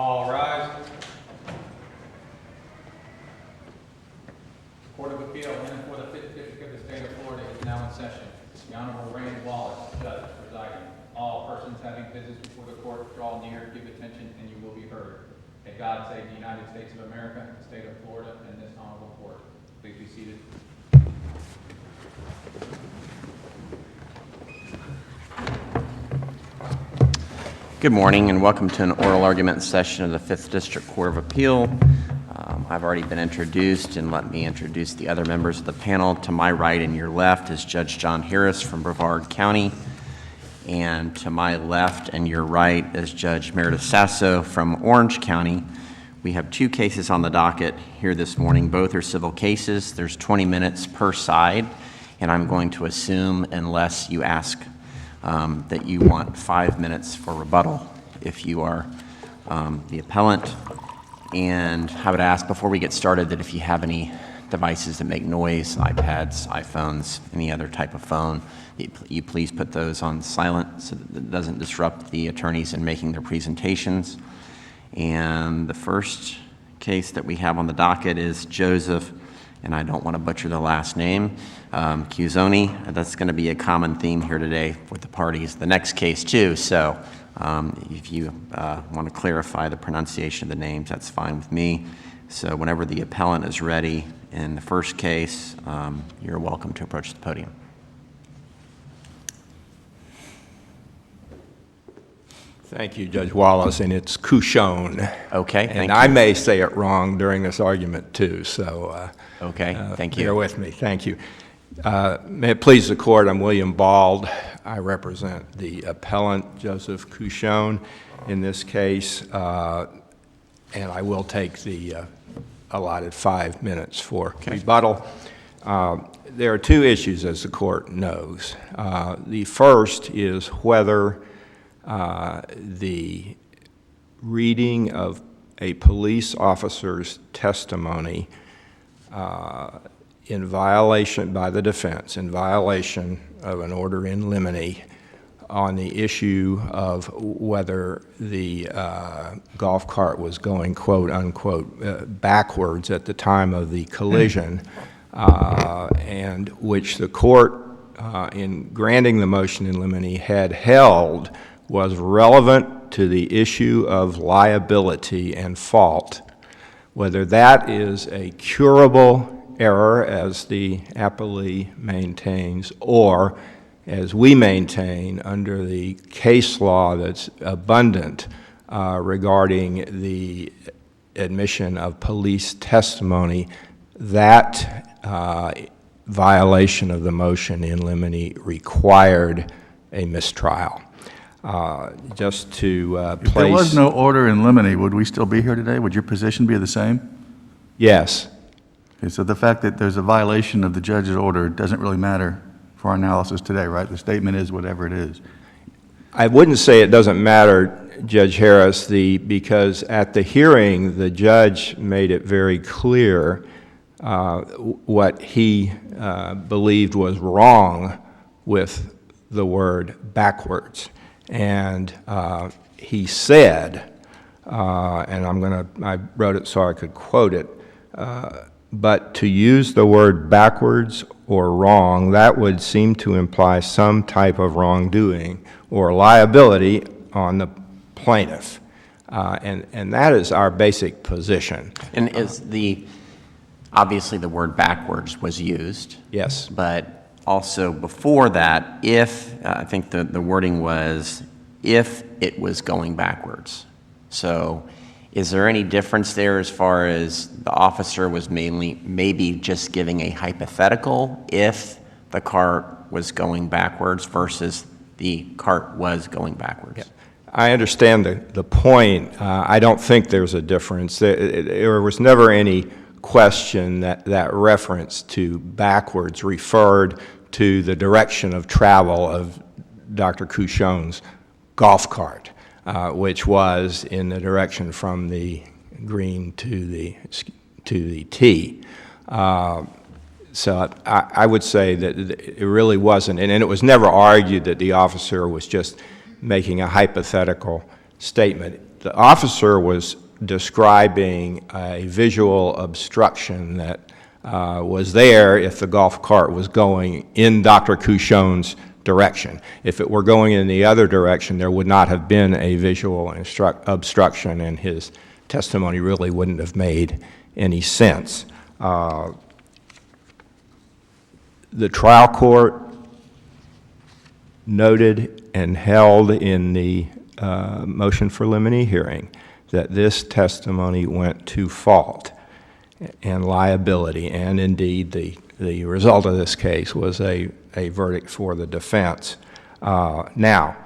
All rise. Court of Appeal in for the 5th District of the State of Florida is now in session. The Honorable Randy Wallace, Judge, presiding. All persons having business before the court draw near, give attention, and you will be heard. May God save the United States of America, the State of Florida, and this honorable court. Please be seated. Good morning and welcome to an oral argument session of the 5th District Court of Appeal. I've already been introduced, and let me introduce the other members of the panel. To my right and your left is Judge John Harris from Brevard County, and to my left and your right is Judge Meredith Sasso from Orange County. We have two cases on the docket here this morning. Both are civil cases. There's 20 minutes per side, and I'm going to assume, unless you ask that you want 5 minutes for rebuttal if you are the appellant. And I would ask before we get started that if you have any devices that make noise, iPads, iPhones, any other type of phone, you please put those on silent so that it doesn't disrupt the attorneys in making their presentations. And the first case that we have on the docket is Joseph, and I don't want to butcher the last name, CUSCIONE. That's going to be a common theme here today with the parties. The next case too, so if you want to clarify the pronunciation of the names, that's fine with me. So whenever the appellant is ready in the first case, you're welcome to approach the podium. Thank you, Judge Wallace, and it's CUSCIONE. Okay, thank you. And I may say it wrong during this argument too, so okay, thank you. Bear with me. Thank you. May it please the Court, I'm William Bald. I represent the appellant, Joseph CUSCIONE, in this case, and I will take the allotted 5 minutes for rebuttal. There are two issues, as the Court knows. The first is whether the reading of a police officer's testimony in violation by the defense, in violation of an order in limine on the issue of whether the golf cart was going, quote unquote, backwards at the time of the collision, and which the court, in granting the motion in limine, had held was relevant to the issue of liability and fault. Whether that is a curable error, as the Appellee maintains, or as we maintain under the case law that's abundant regarding the admission of police testimony, that violation of the motion in limine required a mistrial. Just to place... If there was no order in limine, would we still be here today? Would your position be the same? Yes. Okay, so the fact that there's a violation of the judge's order doesn't really matter for our analysis today, right? The statement is whatever it is. I wouldn't say it doesn't matter, Judge Harris, because at the hearing, the judge made it very clear what he believed was wrong with the word backwards. And he said, and I wrote it so I could quote it, but to use the word backwards or wrong, that would seem to imply some type of wrongdoing or liability on the plaintiff. And that is our basic position. And is obviously the word backwards was used. Yes. But also before that, I think the wording was, if it was going backwards. So is there any difference there as far as the officer was maybe just giving a hypothetical if the cart was going backwards versus the cart was going backwards? Yeah. I understand the point. I don't think there's a difference. There was never any question that reference to backwards referred to the direction of travel of Dr. CUSCIONE's golf cart, which was in the direction from the green to the tee. So I would say that it really wasn't, and it was never argued that the officer was just making a hypothetical statement. the officer was describing a visual obstruction that was there if the golf cart was going in Dr. CUSCIONE's direction. If it were going in the other direction, there would not have been a visual obstruction, and his testimony really wouldn't have made any sense. The trial court noted and held in the motion for limine hearing that this testimony went to fault and liability, and indeed the result of this case was a verdict for the defense. Now,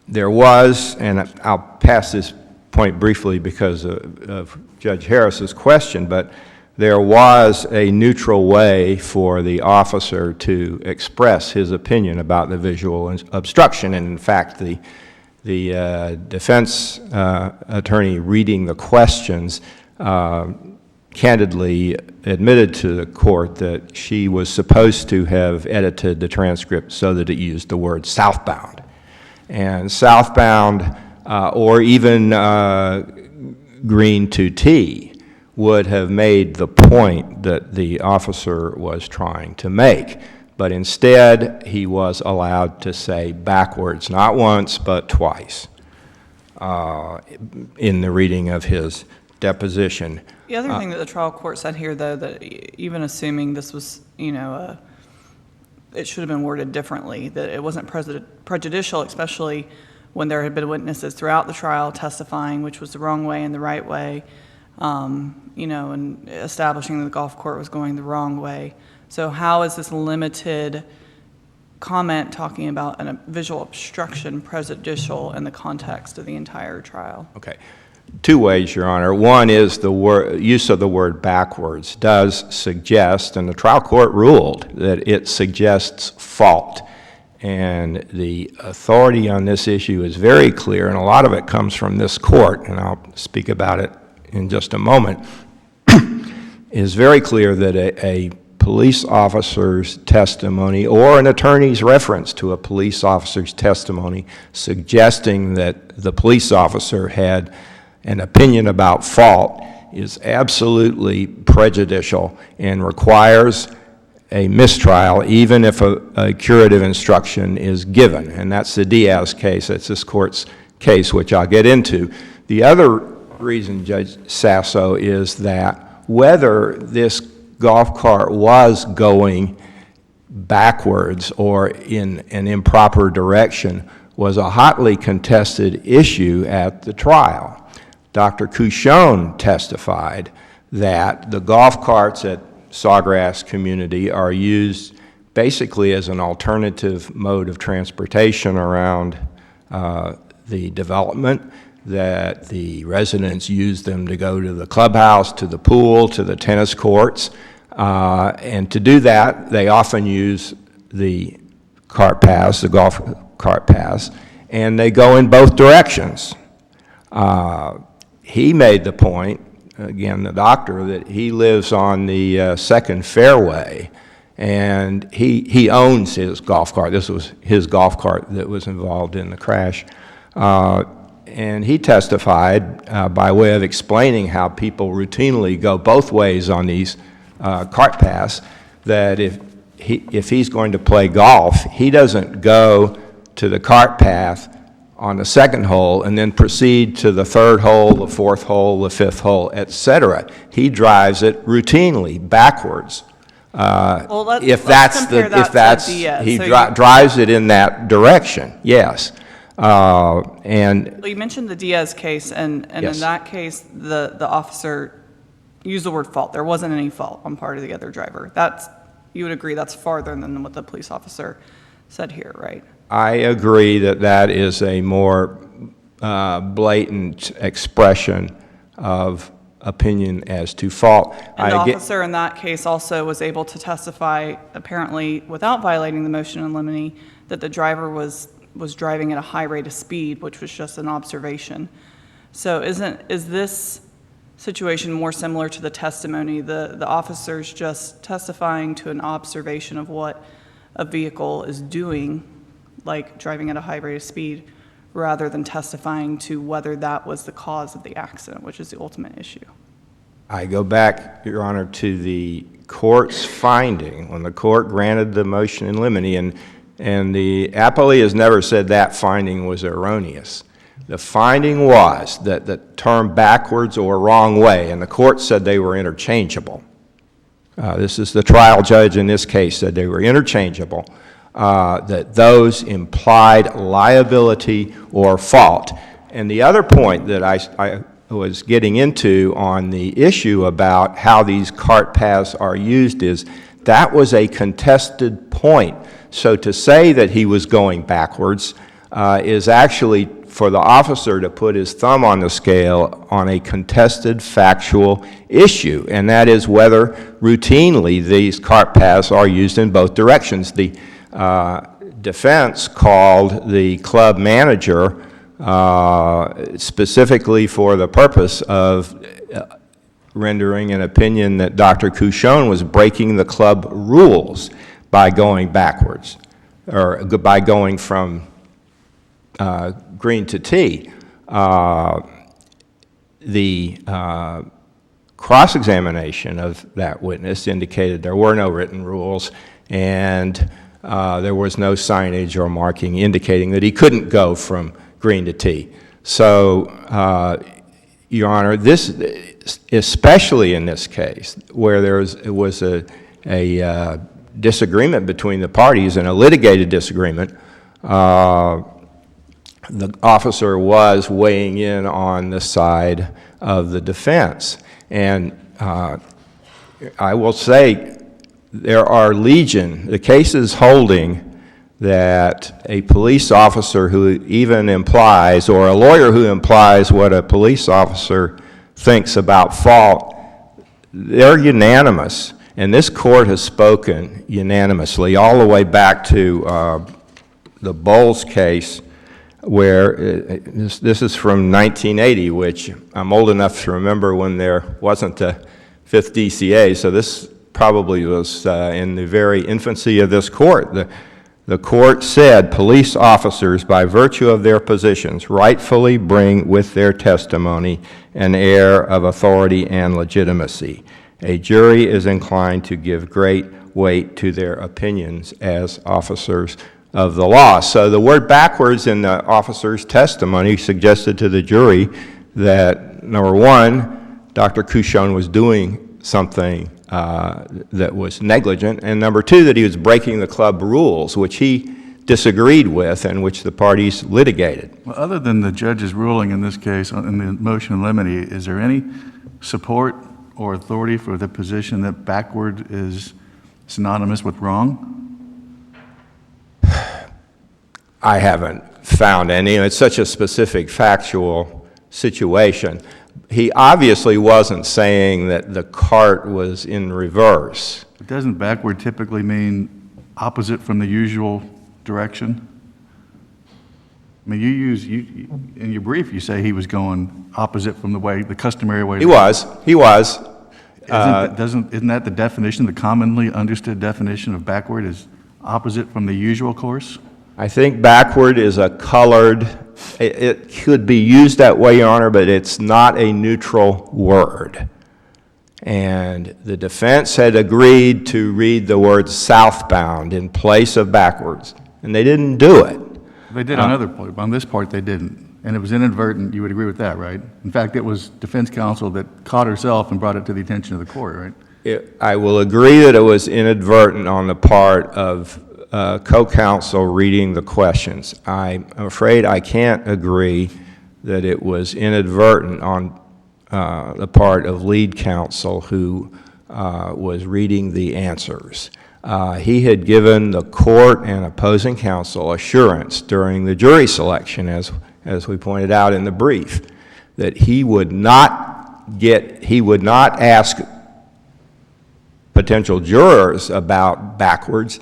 there was, and I'll pass this point briefly because of Judge Harris's question, but there was a neutral way for the officer to express his opinion about the visual obstruction, and in fact, the defense attorney reading the questions candidly admitted to the court that she was supposed to have edited the transcript so that it used the word southbound. And southbound, or even green to T, would have made the point that the officer was trying to make. But instead, he was allowed to say backwards, not once, but twice, in the reading of his deposition. The other thing that the trial court said here, though, that even assuming this was, it should have been worded differently, that it wasn't prejudicial, especially when there had been witnesses throughout the trial testifying which was the wrong way and the right way, and establishing that the golf court was going the wrong way. So how is this limited comment talking about a visual obstruction prejudicial in the context of the entire trial? Okay. Two ways, Your Honor. One is the use of the word backwards does suggest, and the trial court ruled, that it suggests fault. And the authority on this issue is very clear, and a lot of it comes from this court, and I'll speak about it in just a moment. It is very clear that a police officer's testimony or an attorney's reference to a police officer's testimony suggesting that the police officer had an opinion about fault is absolutely prejudicial and requires a mistrial even if a curative instruction is given. And that's the Diaz case. That's this court's case, which I'll get into. The other reason, Judge Sasso, is that whether this golf cart was going backwards or in an improper direction was a hotly contested issue at the trial. Dr. CUSCIONE testified that the golf carts at Sawgrass Community are used basically as an alternative mode of transportation around the development, that the residents use them to go to the clubhouse, to the pool, to the tennis courts, and to do that, they often use the cart paths, the golf cart paths, and they go in both directions. He made the point, again, the doctor, that he lives on the second fairway, and he owns his golf cart. This was his golf cart that was involved in the crash. And he testified by way of explaining how people routinely go both ways on these cart paths, that if he's going to play golf, he doesn't go to the cart path on the second hole and then proceed to the third hole, the fourth hole, the fifth hole, etc. He drives it routinely backwards. Well, If he So drives it in that direction, yes. And you mentioned the Diaz case, and Yes. in that case, the officer used the word fault. There wasn't any fault on part of the other driver. You would agree that's farther than what the police officer said here, right? I agree that that is a more blatant expression of opinion as to fault. And the officer in that case also was able to testify, apparently without violating the motion in limine, that the driver was driving at a high rate of speed, which was just an observation. So is this situation more similar to the testimony, the officers just testifying to an observation of what a vehicle is doing, like driving at a high rate of speed, rather than testifying to whether that was the cause of the accident, which is the ultimate issue. I go back, Your Honor, to the court's finding when the court granted the motion in limine, and the appellee has never said that finding was erroneous. The finding was that the term backwards or wrong way, and the court said they were interchangeable. This is the trial judge in this case said they were interchangeable, that those implied liability or fault. And the other point that I was getting into on the issue about how these cart paths are used is that was a contested point. So to say that he was going backwards is actually for the officer to put his thumb on the scale on a contested factual issue, and that is whether routinely these cart paths are used in both directions. The defense called the club manager specifically for the purpose of rendering an opinion that Dr. CUSCIONE was breaking the club rules by going backwards, or by going from green to tee. The cross-examination of that witness indicated there were no written rules, and there was no signage or marking indicating that he couldn't go from green to tee. So, Your Honor, this, especially in this case, where it was a disagreement between the parties and a litigated disagreement, the officer was weighing in on the side of the defense. And I will say there are legion, the cases holding that a police officer who even implies, or a lawyer who implies what a police officer thinks about fault, they're unanimous. And this court has spoken unanimously all the way back to the Bowles case, where this is from 1980, which I'm old enough to remember when there wasn't a fifth DCA, so this probably was in the very infancy of this court. The court said police officers, by virtue of their positions, rightfully bring with their testimony an air of authority and legitimacy. A jury is inclined to give great weight to their opinions as officers of the law. So the word backwards in the officer's testimony suggested to the jury that, number one, Dr. CUSCIONE was doing something that was negligent, and number two, that he was breaking the club rules, which he disagreed with and which the parties litigated. Well, other than the judge's ruling in this case, in the motion in limine, is there any support or authority for the position that backward is synonymous with wrong? I haven't found any. It's such a specific factual situation. He obviously wasn't saying that the cart was in reverse. But doesn't backward typically mean opposite from the usual direction? I mean, in your brief, you say he was going opposite from the customary way. He was. Isn't that the definition, the commonly understood definition of backward is opposite from the usual course? I think backward is a colored, it could be used that way, Your Honor, but it's not a neutral word. And the defense had agreed to read the word southbound in place of backwards, and they didn't do it. They did on this part they didn't, and it was inadvertent. You would agree with that, right? In fact, it was defense counsel that caught herself and brought it to the attention of the court, right? I will agree that it was inadvertent on the part of co-counsel reading the questions. I'm afraid I can't agree that it was inadvertent on the part of lead counsel who was reading the answers. He had given the court and opposing counsel assurance during the jury selection, as we pointed out in the brief, that he would not ask potential jurors about backwards,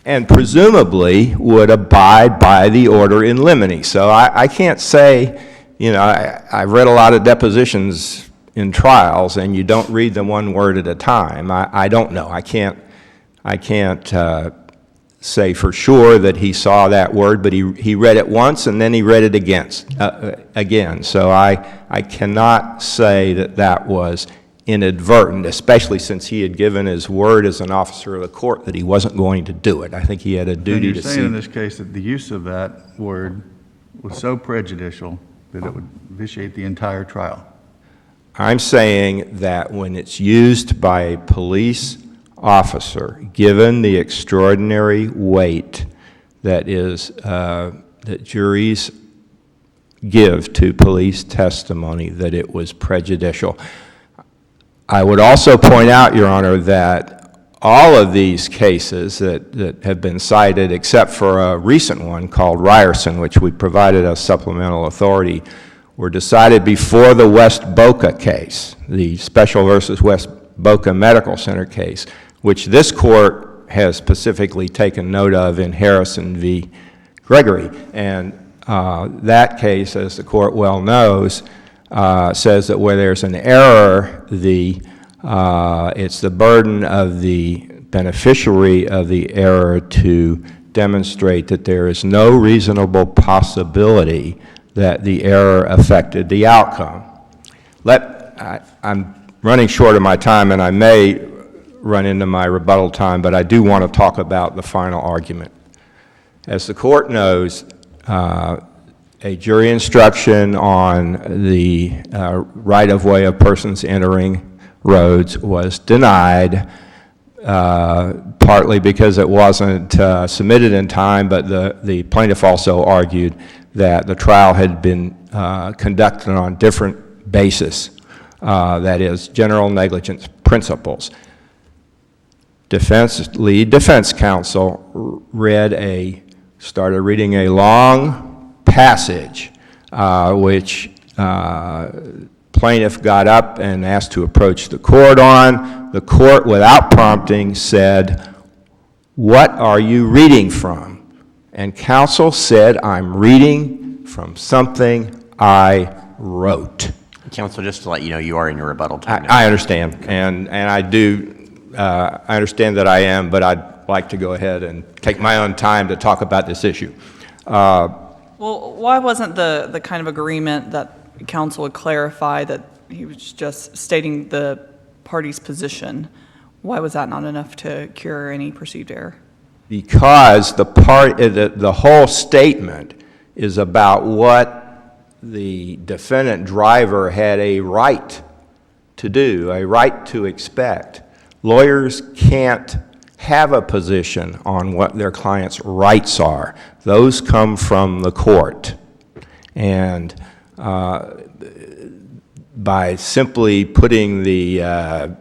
and presumably would abide by the order in limine. So I can't say, I've read a lot of depositions in trials, and you don't read them one word at a time. I don't know. I can't say for sure that he saw that word, but he read it once and then he read it again. So I cannot say that that was inadvertent, especially since he had given his word as an officer of the court that he wasn't going to do it. I think he had a duty to see. And you're saying in this case that the use of that word was so prejudicial that it would vitiate the entire trial? I'm saying that when it's used by a police officer, given the extraordinary weight that juries give to police testimony, that it was prejudicial. I would also point out, Your Honor, that all of these cases that have been cited, except for a recent one called Ryerson, which we provided as supplemental authority, were decided before the West Boca case, the Special versus West Boca Medical Center case, which this court has specifically taken note of in Harrison v. Gregory. And that case, as the court well knows, says that where there's an error, it's the burden of the beneficiary of the error to demonstrate that there is no reasonable possibility that the error affected the outcome. I'm running short of my time, and I may run into my rebuttal time, but I do want to talk about the final argument. As the court knows, a jury instruction on the right-of-way of persons entering roads was denied, partly because it wasn't submitted in time, but the plaintiff also argued that the trial had been conducted on different basis, that is, general negligence principles. Lead defense counsel started reading a long passage, which plaintiff got up and asked to approach the court on. The court, without prompting, said, "What are you reading from?" And counsel said, "I'm reading from something I wrote." Counsel, just to let you know, you are in your rebuttal time. I understand, and I do. I understand that I am, but I'd like to go ahead and take my own time to talk about this issue. Well, why wasn't the kind of agreement that counsel would clarify that he was just stating the party's position? Why was that not enough to cure any perceived error? Because the whole statement is about what the defendant driver had a right to do, a right to expect. Lawyers can't have a position on what their client's rights are. Those come from the court. And by simply putting the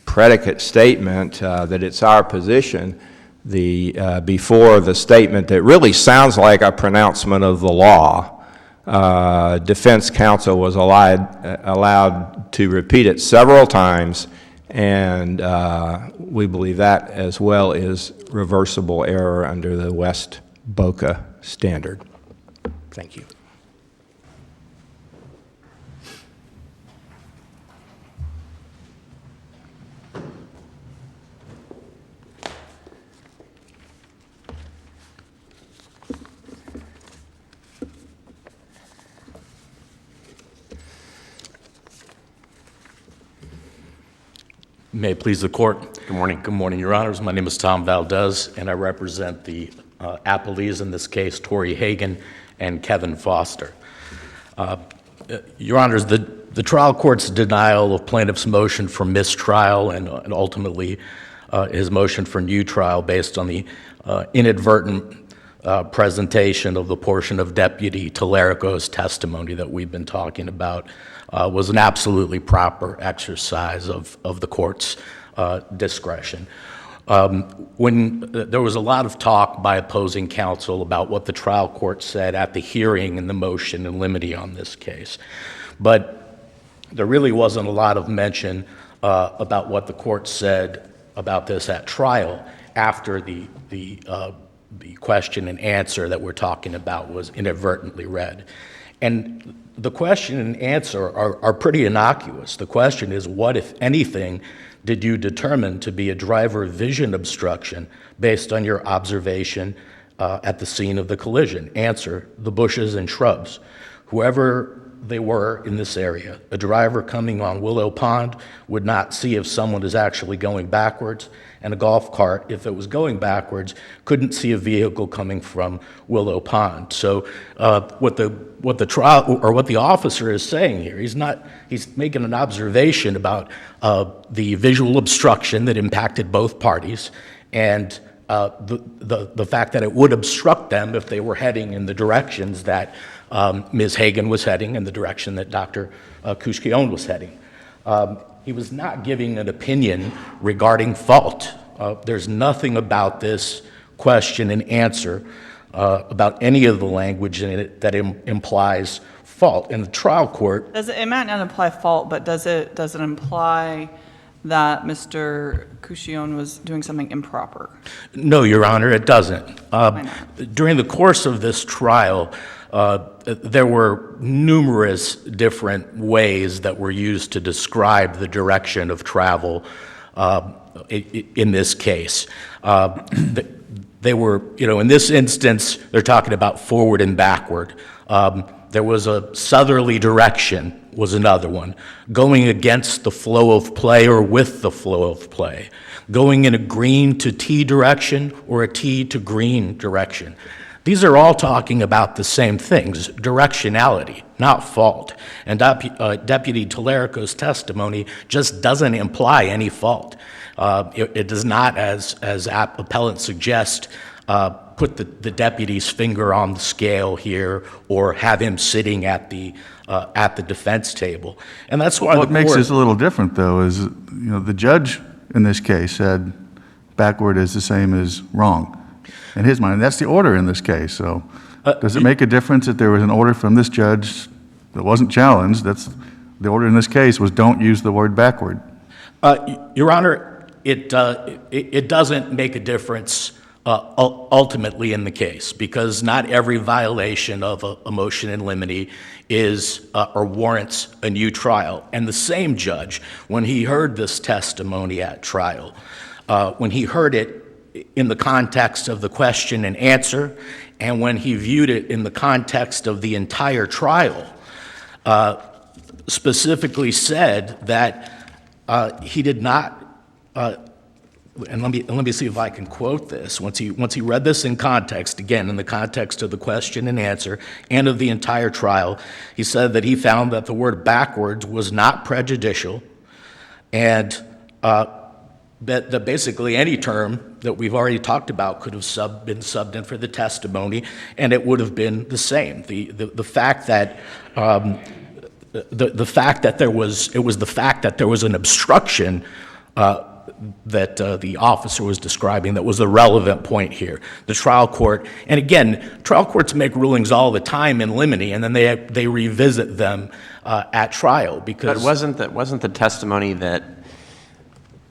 predicate statement that it's our position before the statement that really sounds like a pronouncement of the law, defense counsel was allowed to repeat it several times, and we believe that as well is reversible error under the West Boca standard. Thank you. May it please the court. Good morning. Good morning, Your Honors. My name is Tom Valdez, and I represent the Appellees in this case, TORI HAUGEN and Kevin Foster. Your Honors, the trial court's denial of plaintiff's motion for mistrial and ultimately his motion for new trial based on the inadvertent presentation of the portion of Deputy Tallarico's testimony that we've been talking about was an absolutely proper exercise of the court's discretion. When there was a lot of talk by opposing counsel about what the trial court said at the hearing and the motion in limine on this case, but there really wasn't a lot of mention about what the court said about this at trial after the question and answer that we're talking about was inadvertently read. And the question and answer are pretty innocuous. The question is, what, if anything, did you determine to be a driver vision obstruction based on your observation at the scene of the collision? Answer, the bushes and shrubs. Whoever they were in this area, a driver coming on Willow Pond would not see if someone is actually going backwards, and a golf cart, if it was going backwards, couldn't see a vehicle coming from Willow Pond. So what the trial, or what the officer is saying here, he's making an observation about the visual obstruction that impacted both parties, and the fact that it would obstruct them if they were heading in the directions that Ms. Hagen was heading and the direction that Dr. CUSCIONE was heading. He was not giving an opinion regarding fault. There's nothing about this question and answer about any of the language in it that implies fault. In the trial court, It might not imply fault, but does it imply that Mr. CUSCIONE was doing something improper? no, Your Honor, it doesn't. Why not? During the course of this trial, there were numerous different ways that were used to describe the direction of travel in this case. They were, in this instance, they're talking about forward and backward. There was a southerly direction was another one. Going against the flow of play or with the flow of play. Going in a green to T direction or a T to green direction. These are all talking about the same things, directionality, not fault. And Deputy Talerico's testimony just doesn't imply any fault. It does not, as Appellant suggests, put the deputy's finger on the scale here or have him sitting at the defense table. And that's why What makes this a little different, though, is, the judge in this case said backward is the same as wrong. In his mind, that's the order in this case. So does it make a difference that there was an order from this judge that wasn't challenged? That's the order in this case was don't use the word backward. Your Honor, it doesn't make a difference ultimately in the case, because not every violation of a motion in limine is or warrants a new trial. And the same judge, when he heard this testimony at trial, when he heard it in the context of the question and answer, and when he viewed it in the context of the entire trial, specifically said that he did not, and let me see if I can quote this. Once he read this in context, again, in the context of the question and answer and of the entire trial, he said that he found that the word backwards was not prejudicial, and that basically any term that we've already talked about could have been subbed in for the testimony, and it would have been the same. The fact that the fact that there was an obstruction that the officer was describing that was the relevant point here. The trial court, and again, trial courts make rulings all the time in limine, and then they revisit them at trial because. But wasn't the testimony that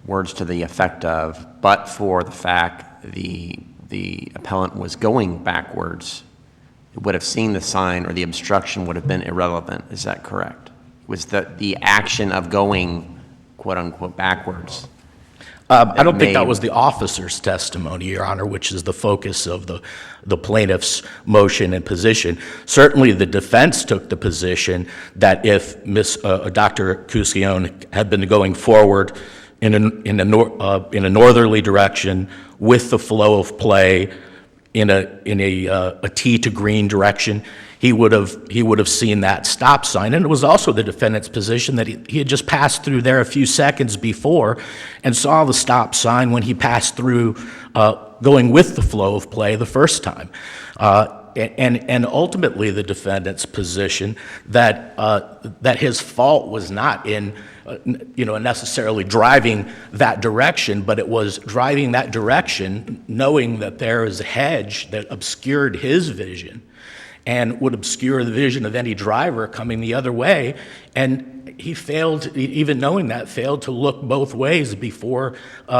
words to the effect of, but for the fact the appellant was going backwards, it would have seen the sign or the obstruction would have been irrelevant. Is that correct? Was the action of going, quote unquote, backwards? I don't think that was the officer's testimony, Your Honor, which is the focus of the plaintiff's motion and position. Certainly the defense took the position that if Dr. CUSCIONE had been going forward in a northerly direction with the flow of play in a T to green direction, he would have seen that stop sign. And it was also the defendant's position that he had just passed through there a few seconds before and saw the stop sign when he passed through going with the flow of play the first time. And ultimately the defendant's position that his fault was not in necessarily driving that direction, but it was driving that direction knowing that there is a hedge that obscured his vision and would obscure the vision of any driver coming the other way. And he failed, even knowing that, failed to look both ways before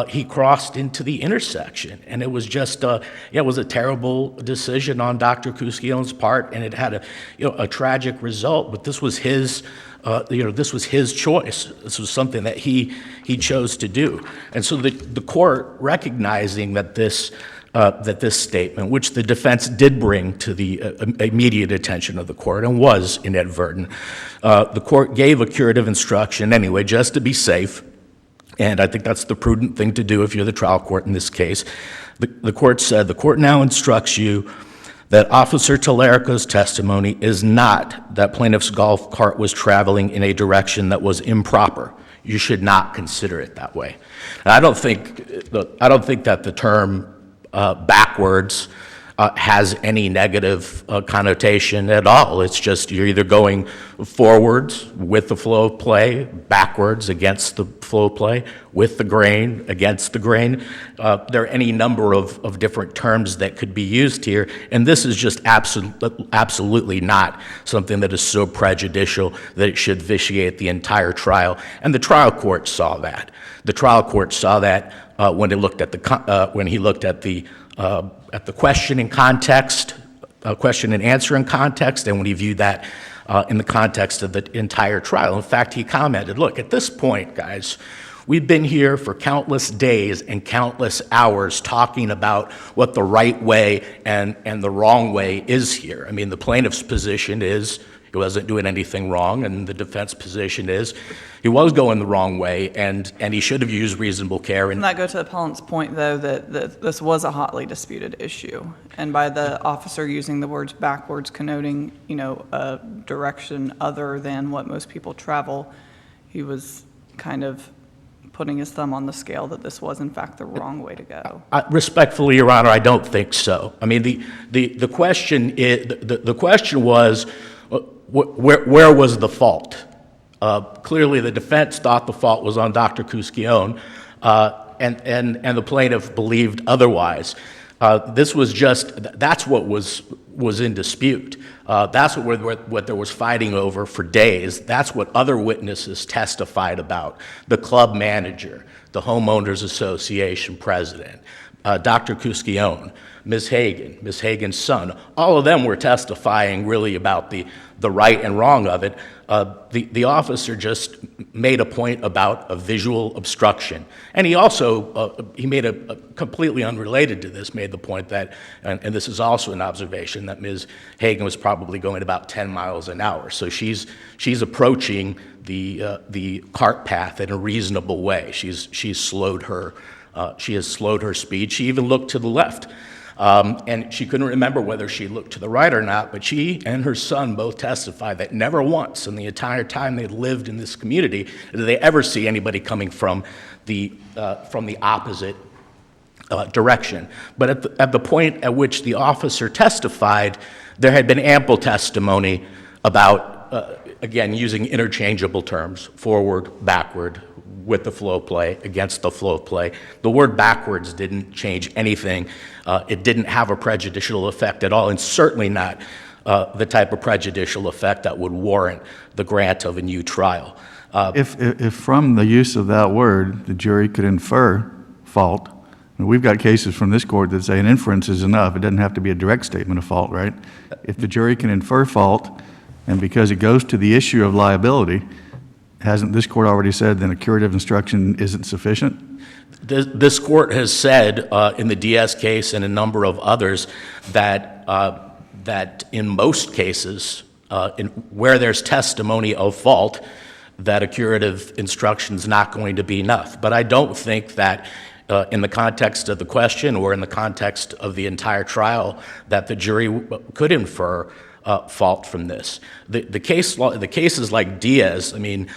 he crossed into the intersection. And it was just, it was a terrible decision on Dr. CUSCIONE's part, and it had a tragic result. But this was his, this was his choice. This was something that he chose to do. And so the court, recognizing that this statement, which the defense did bring to the immediate attention of the court and was inadvertent, the court gave a curative instruction anyway, just to be safe, and I think that's the prudent thing to do if you're the trial court in this case. The court said, the court now instructs you that Officer Talerico's testimony is not that plaintiff's golf cart was traveling in a direction that was improper. You should not consider it that way. And I don't think that the term backwards has any negative connotation at all. It's just you're either going forwards with the flow of play, backwards against the flow of play, with the grain, against the grain. There are any number of different terms that could be used here, and this is just absolutely not something that is so prejudicial that it should vitiate the entire trial. And the trial court saw that. The trial court saw that when he looked at the question in context, question and answer in context, and when he viewed that in the context of the entire trial. In fact, he commented, look, at this point, guys, we've been here for countless days and countless hours talking about what the right way and the wrong way is here. I mean, the plaintiff's position is he wasn't doing anything wrong, and the defense position is he was going the wrong way, and he should have used reasonable care. Doesn't that go to the appellant's point, though, that this was a hotly disputed issue? And by the officer using the words backwards connoting, a direction other than what most people travel, he was kind of putting his thumb on the scale that this was, in fact, the wrong way to go. Respectfully, Your Honor, I don't think so. I mean, the question was, where was the fault? Clearly, the defense thought the fault was on Dr. CUSCIONE, and the plaintiff believed otherwise. This was that's what was in dispute. That's what there was fighting over for days. That's what other witnesses testified about. The club manager, the homeowners association president, Dr. CUSCIONE, Ms. Hagen, Ms. Hagen's son, all of them were testifying really about the right and wrong of it. The officer just made a point about a visual obstruction. And he also, he made a completely unrelated to this, made the point that, and this is also an observation, that Ms. Hagen was probably going about 10 miles an hour. So she's approaching the cart path in a reasonable way. She has slowed her speed. She even looked to the left. And she couldn't remember whether she looked to the right or not, but she and her son both testified that never once in the entire time they lived in this community did they ever see anybody coming from the opposite direction. But at the point at which the officer testified, there had been ample testimony about, again, using interchangeable terms, forward, backward, with the flow of play, against the flow of play. The word backwards didn't change anything. It didn't have a prejudicial effect at all, and certainly not the type of prejudicial effect that would warrant the grant of a new trial. If from the use of that word, the jury could infer fault, and we've got cases from this court that say an inference is enough. It doesn't have to be a direct statement of fault, right? If the jury can infer fault, and because it goes to the issue of liability, hasn't this court already said that a curative instruction isn't sufficient? This court has said in the Diaz case and a number of others that in most cases, where there's testimony of fault, that a curative instruction is not going to be enough. But I don't think that in the context of the question or in the context of the entire trial that the jury could infer fault from this. The cases like Diaz, I mean,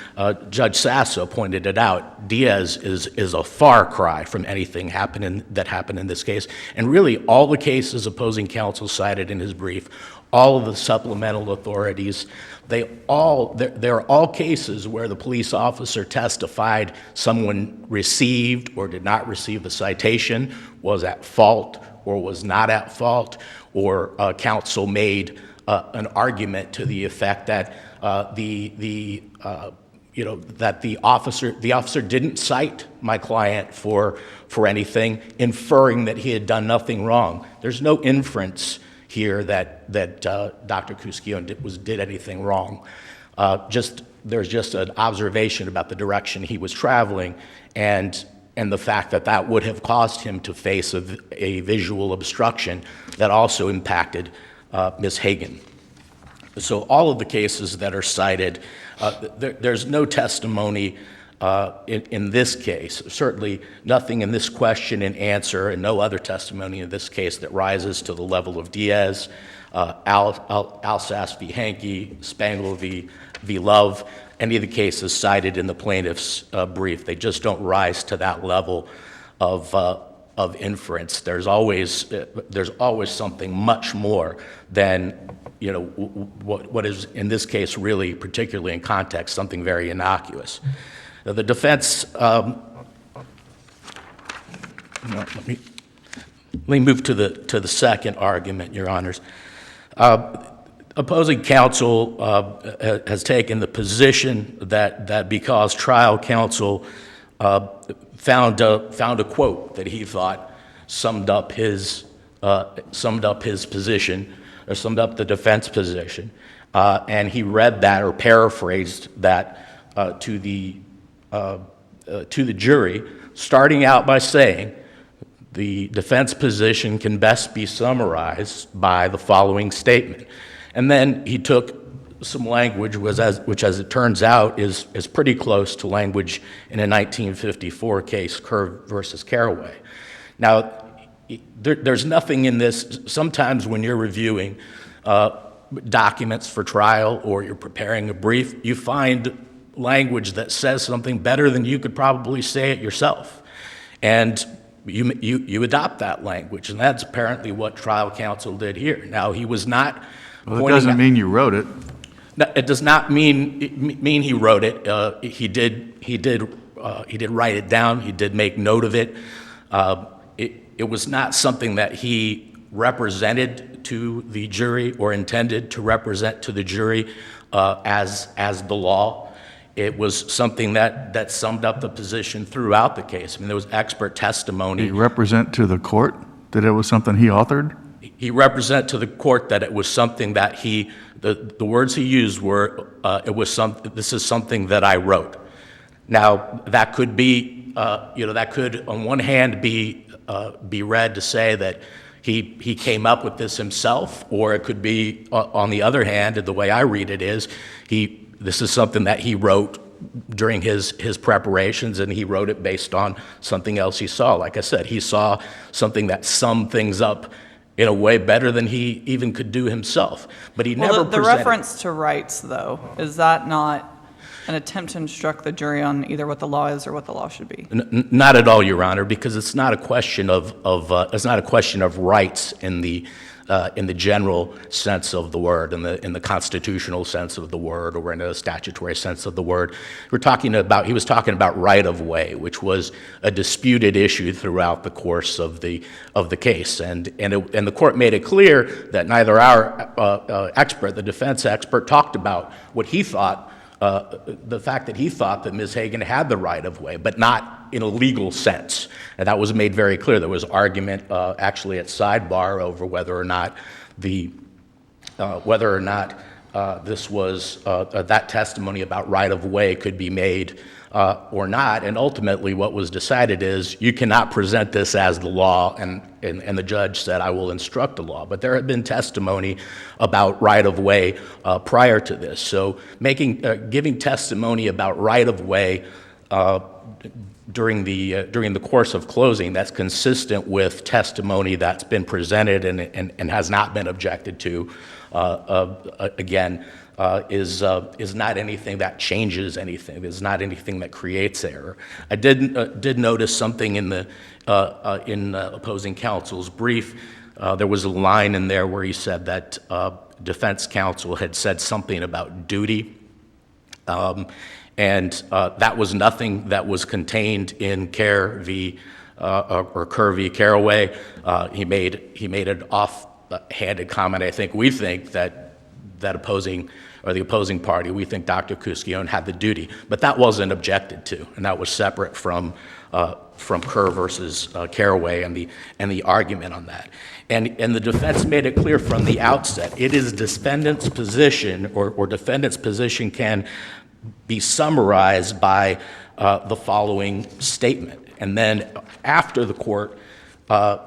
Judge Sasso pointed it out, Diaz is a far cry from anything that happened in this case. And really, all the cases opposing counsel cited in his brief, all of the supplemental authorities, there are all cases where the police officer testified someone received or did not receive the citation, was at fault or was not at fault, or counsel made an argument to the effect that that the officer didn't cite my client for anything, inferring that he had done nothing wrong. There's no inference here that Dr. CUSCIONE did anything wrong. There's just an observation about the direction he was traveling, and the fact that would have caused him to face a visual obstruction that also impacted Ms. Hagen. So all of the cases that are cited, there's no testimony in this case, certainly nothing in this question and answer, and no other testimony in this case that rises to the level of Diaz, Alsace v. Hankey, Spangle v. Love, any of the cases cited in the plaintiff's brief. They just don't rise to that level of inference. There's always something much more than what is in this case really, particularly in context, something very innocuous. Now, the defense. Let me move to the second argument, Your Honors. Opposing counsel has taken the position that because trial counsel found a quote that he thought summed up his position, or summed up the defense position, and he read that or paraphrased that to the jury, starting out by saying the defense position can best be summarized by the following statement. And then he took some language which, as it turns out, is pretty close to language in a 1954 case, Kerr versus Caraway. Now, there's nothing in this. Sometimes when you're reviewing documents for trial or you're preparing a brief, you find language that says something better than you could probably say it yourself. And you adopt that language, and that's apparently what trial counsel did here. Now, he was not. Well, it doesn't mean you wrote it. No, it does not mean he wrote it. He did write it down. He did make note of it. It was not something that he represented to the jury or intended to represent to the jury as the law. It was something that summed up the position throughout the case. I mean, there was expert testimony. Did he represent to the court that it was something he authored? He represented to the court that it was something that the words he used were, this is something that I wrote. Now, that could be, that could on one hand be read to say that he came up with this himself, or it could be, on the other hand, the way I read it is, this is something that he wrote during his preparations, and he wrote it based on something else he saw. Like I said, he saw something that summed things up in a way better than he even could do himself. But he never presented. The reference to rights, though, is that not an attempt to instruct the jury on either what the law is or what the law should be? Not at all, Your Honor, because it's not a question of rights in the general sense of the word, in the constitutional sense of the word, or in a statutory sense of the word. He was talking about right of way, which was a disputed issue throughout the course of the case, and the court made it clear that neither our expert, the defense expert, talked about what he thought. The fact that he thought that Ms. Hagen had the right of way, but not in a legal sense. And that was made very clear. There was argument actually at sidebar over whether or not this was, that testimony about right of way could be made or not. And ultimately what was decided is you cannot present this as the law, and the judge said, I will instruct the law. But there had been testimony about right of way prior to this. So giving testimony about right of way during the course of closing that's consistent with testimony that's been presented and has not been objected to, is not anything that changes anything. It's not anything that creates error. I did notice something in opposing counsel's brief. There was a line in there where he said that defense counsel had said something about duty. And that was nothing that was contained in Kerr v. Caraway. He made an off-handed comment. I think we think that opposing or the opposing party, we think Dr. CUSCIONE had the duty. But that wasn't objected to, and that was separate from Kerr versus Caraway and the argument on that. And the defense made it clear from the outset, it is defendant's position, or defendant's position can be summarized by the following statement. And then after the court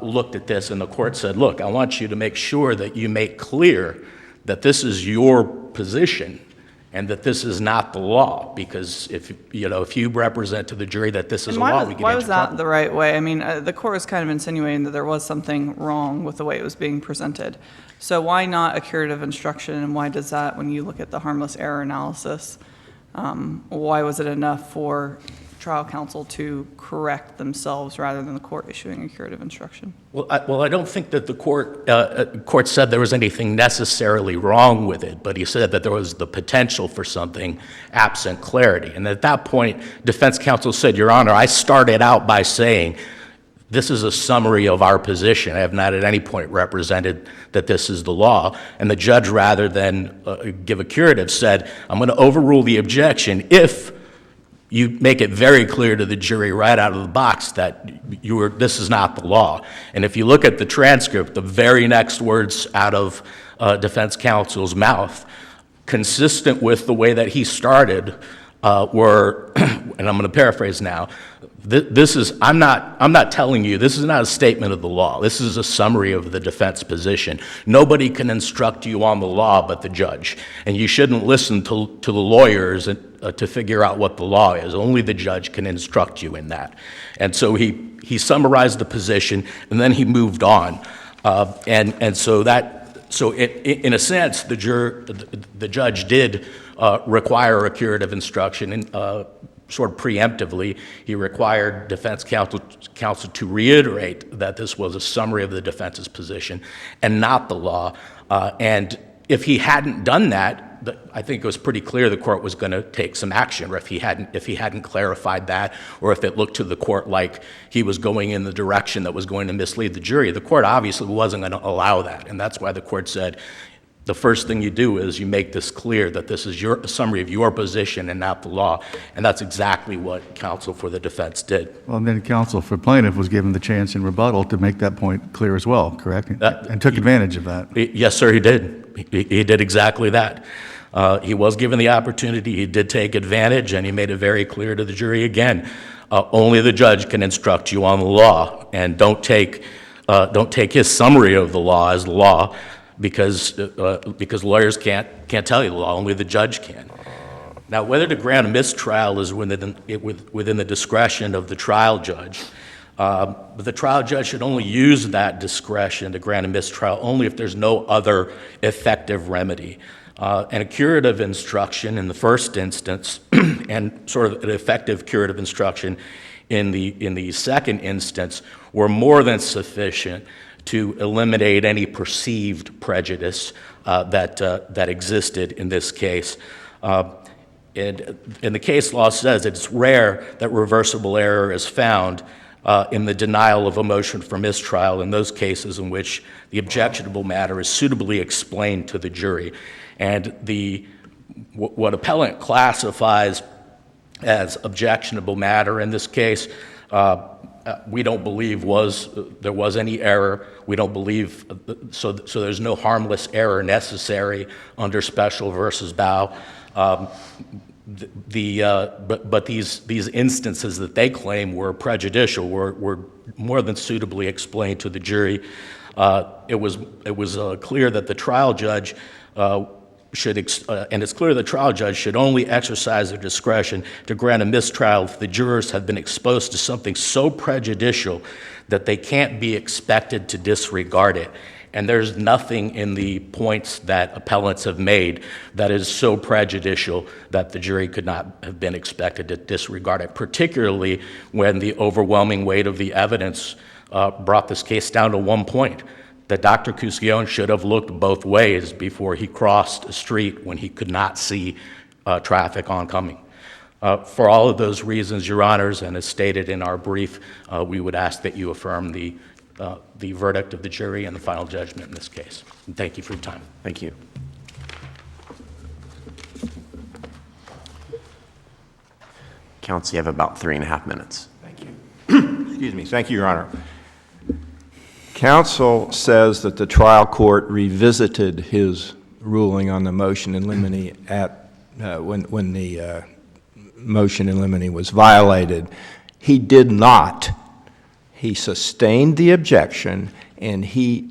looked at this, and the court said, look, I want you to make sure that you make clear that this is your position and that this is not the law, because if you represent to the jury that this is a law, we get Why into was that trouble. the right way? I mean, the court was kind of insinuating that there was something wrong with the way it was being presented. So why not a curative instruction, and why does that, when you look at the harmless error analysis, why was it enough for trial counsel to correct themselves rather than the court issuing a curative instruction? Well, I don't think that the court said there was anything necessarily wrong with it, but he said that there was the potential for something absent clarity. And at that point, defense counsel said, Your Honor, I started out by saying, this is a summary of our position. I have not at any point represented that this is the law. And the judge, rather than give a curative, said, I'm going to overrule the objection if you make it very clear to the jury right out of the box that this is not the law. And if you look at the transcript, the very next words out of defense counsel's mouth, consistent with the way that he started, were, and I'm going to paraphrase now, I'm not telling you, this is not a statement of the law. This is a summary of the defense position. Nobody can instruct you on the law but the judge. And you shouldn't listen to the lawyers to figure out what the law is. Only the judge can instruct you in that. And so he summarized the position, and then he moved on. So in a sense, the judge did require a curative instruction, and sort of preemptively, he required defense counsel to reiterate that this was a summary of the defense's position and not the law. And if he hadn't done that, I think it was pretty clear the court was going to take some action, or if he hadn't clarified that, or if it looked to the court like he was going in the direction that was going to mislead the jury. The court obviously wasn't going to allow that, and that's why the court said, the first thing you do is you make this clear that this is a summary of your position and not the law, and that's exactly what counsel for the defense did. Well, and then counsel for plaintiff was given the chance in rebuttal to make that point clear as well, correct? And took advantage of that. Yes, sir, he did. He did exactly that. He was given the opportunity. He did take advantage, and he made it very clear to the jury again. Only the judge can instruct you on the law, and don't take his summary of the law as the law, because lawyers can't tell you the law. Only the judge can. Now, whether to grant a mistrial is within the discretion of the trial judge. But the trial judge should only use that discretion to grant a mistrial only if there's no other effective remedy. And a curative instruction in the first instance, and sort of an effective curative instruction in the second instance, were more than sufficient to eliminate any perceived prejudice that existed in this case. And the case law says it's rare that reversible error is found in the denial of a motion for mistrial in those cases in which the objectionable matter is suitably explained to the jury. And what appellant classifies as objectionable matter in this case, we don't believe there was any error. We don't believe, so there's no harmless error necessary under Special versus Bow. But these instances that they claim were prejudicial were more than suitably explained to the jury. It was clear that the trial judge and it's clear the trial judge should only exercise their discretion to grant a mistrial if the jurors have been exposed to something so prejudicial that they can't be expected to disregard it. And there's nothing in the points that appellants have made that is so prejudicial that the jury could not have been expected to disregard it, particularly when the overwhelming weight of the evidence brought this case down to one point, that Dr. CUSCIONE should have looked both ways before he crossed a street when he could not see traffic oncoming. For all of those reasons, Your Honors, and as stated in our brief, we would ask that you affirm the verdict of the jury and the final judgment in this case. And thank you for your time. Thank you. Counsel, you have about 3.5 minutes. Thank you. Excuse me. Thank you, Your Honor. Counsel says that the trial court revisited his ruling on the motion in limine at when the motion in limine was violated. He did not. He sustained the objection, and he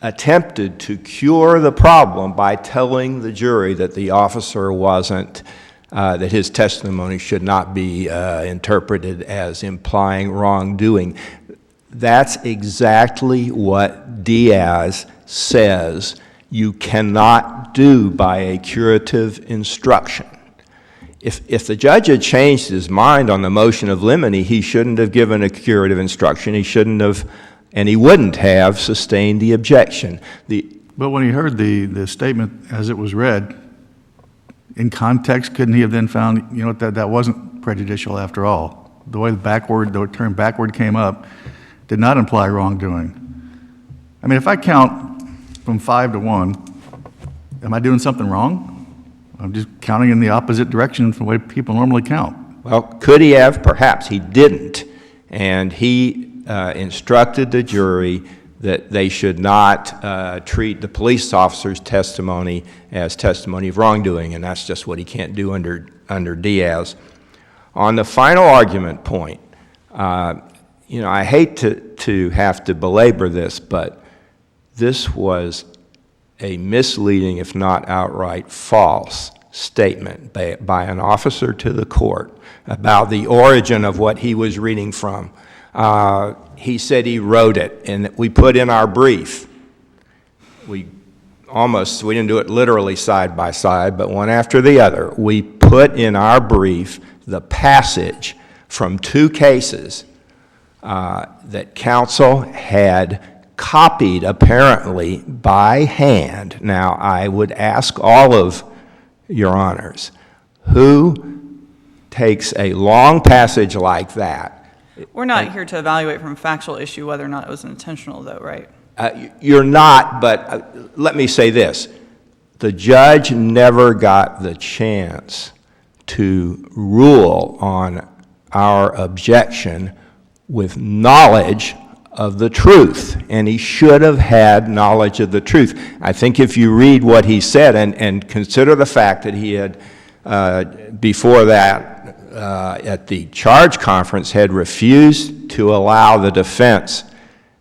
attempted to cure the problem by telling the jury that the officer wasn't, that his testimony should not be interpreted as implying wrongdoing. That's exactly what Diaz says you cannot do by a curative instruction. If the judge had changed his mind on the motion of limine, he shouldn't have given a curative instruction. He shouldn't have, and he wouldn't have sustained the objection. But when he heard the statement as it was read, in context, couldn't he have then found, you know, that wasn't prejudicial after all? The way the term backward came up did not imply wrongdoing. I mean, if I count from 5 to 1, am I doing something wrong? I'm just counting in the opposite direction from the way people normally count. Well, could he have? Perhaps. He didn't. And he instructed the jury that they should not treat the police officer's testimony as testimony of wrongdoing, and that's just what he can't do under Diaz. On the final argument point, you know, I hate to have to belabor this, but this was a misleading, if not outright false, statement by an officer to the court about the origin of what he was reading from. He said he wrote it, and we put in our brief. We didn't do it literally side by side, but one after the other. We put in our brief the passage from 2 cases that counsel had copied apparently by hand. Now, I would ask all of your honors, who takes a long passage like that? We're not here to evaluate from a factual issue whether or not it was intentional, though, right? You're not, but let me say this. The judge never got the chance to rule on our objection with knowledge of the truth, and he should have had knowledge of the truth. I think if you read what he said and consider the fact that he had, before that, at the charge conference, had refused to allow the defense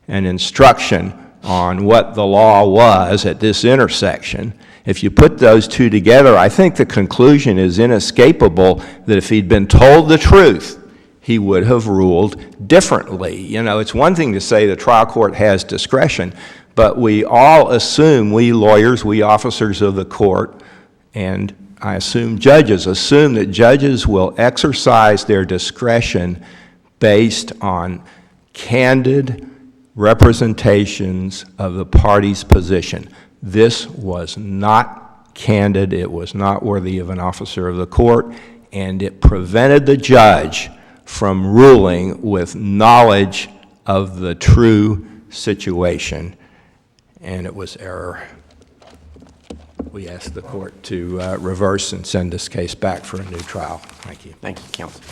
an instruction on what the law was at this intersection. If you put those 2 together, I think the conclusion is inescapable that if he'd been told the truth, he would have ruled differently. You know, it's one thing to say the trial court has discretion, but we all assume, we lawyers, we officers of the court, and I assume judges, assume that judges will exercise their discretion based on candid representations of the party's position. This was not candid, it was not worthy of an officer of the court, and it prevented the judge from ruling with knowledge of the true situation, and it was error. We ask the court to reverse and send this case back for a new trial. Thank you. Thank you, counsel.